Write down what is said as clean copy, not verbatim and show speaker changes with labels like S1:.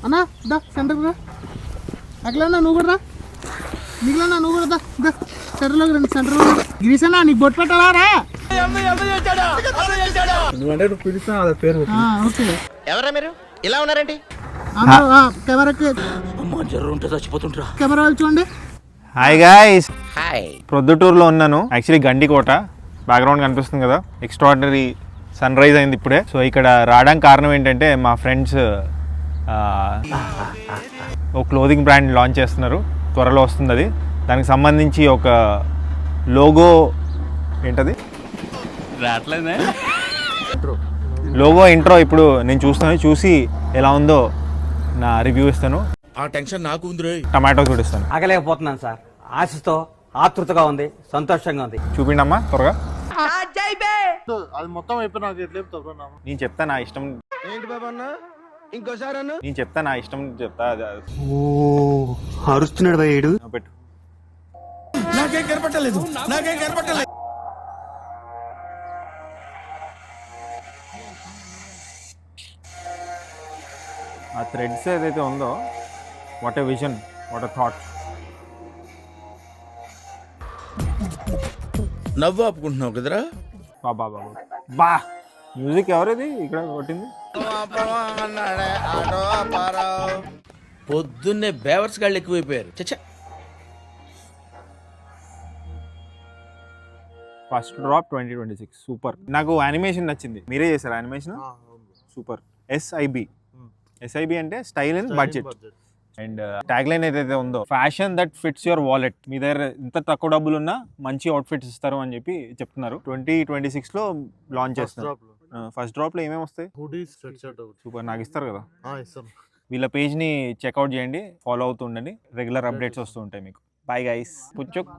S1: అన్నా దా సెంటర్ రా. అట్లన్నా నువ్వు కూడా రా. మిగిలినా నువ్వు కూడా దా సెంటర్లోకి రండి. సెంటర్లో గిరీశన్నా నీకు బొట్టు పెట్టాలా రా.
S2: నువ్వంటే నువ్వు పిలుస్తా అదే పేరు.
S1: ఓకే.
S3: ఎవరా మీరు ఇలా ఉన్నారేంటి?
S1: కెమెరాకి కెమెరా వాళ్ళు చూడండి.
S4: Hi guys,
S3: hi.
S4: ప్రొద్దుటూరులో ఉన్నాను. యాక్చువల్లీ గండికోట బ్యాక్గ్రౌండ్ కనిపిస్తుంది కదా, ఎక్స్ట్రాడినరీ సన్ రైజ్ అయింది ఇప్పుడే. సో ఇక్కడ రావడానికి కారణం ఏంటంటే మా ఫ్రెండ్స్ ఓ క్లోదింగ్ బ్రాండ్ లాంచ్ చేస్తున్నారు, త్వరలో వస్తుంది అది. దానికి సంబంధించి ఒక లోగో ఏంటది లోగో ఇంట్రో ఇప్పుడు నేను చూస్తాను, చూసి ఎలా ఉందో నా రివ్యూ ఇస్తాను.
S3: ఆ టెన్షన్ నాకు ఉంది.
S4: టమాటో చూపిస్తాను.
S5: ఆగలేకపోతున్నాను సార్, ఆశతో ఆతృతగా ఉంది, సంతోషంగా ఉంది.
S4: చూపిండమ్మా త్వరగా.
S2: అది మొత్తం అయిపోయి నాకు ఎట్లా చెప్తావు?
S4: నేను చెప్తా నా ఇష్టం.
S3: ఏంటి బాబా అన్న ఇంకోసారి అన్న?
S4: నేను చెప్తా నా ఇష్టం చెప్తా.
S5: అరుస్తున్నాడు భయ్యుడు.
S4: పెట్టు.
S3: నాకేం కనపట్టలేదు.
S4: ఆ థ్రెడ్స్ ఏదైతే ఉందో, what a vision, what a thought.
S3: నవ్వు ఆపుకుంటున్నావు కదరా?
S4: బాబా బాబా బా, మ్యూజిక్ ఎవరిది ఇక్కడ కొట్టింది?
S3: పొద్దున్నే బేవర్స్ గాళ్ళు ఎక్కువైపోయారు. చచ్చా.
S4: First drop 2026 super. నాకు యానిమేషన్ నచ్చింది. మీరే చేశారు యానిమేషన్, సూపర్. ఎస్ఐబి అంటే style and budget. And tag line ఏదైతే ఉందో, fashion that fits your wallet. మీ దగ్గర ఇంత తక్కువ డబ్బులు ఉన్నా మంచి అవుట్ఫిట్స్ ఇస్తారు అని చెప్పి చెప్తున్నారు. 2026లో లాంచ్ చేస్తున్నారు. ఫస్ట్ డ్రాప్లో ఏమేమి వస్తాయి? సూపర్, నాకు ఇస్తారు కదా. వీళ్ళ పేజ్ని చెక్అవుట్ చేయండి, ఫాలో అవుతూ ఉండండి, రెగ్యులర్ అప్డేట్స్ వస్తూ ఉంటాయి మీకు. Bye guys. పుచ్చుక్.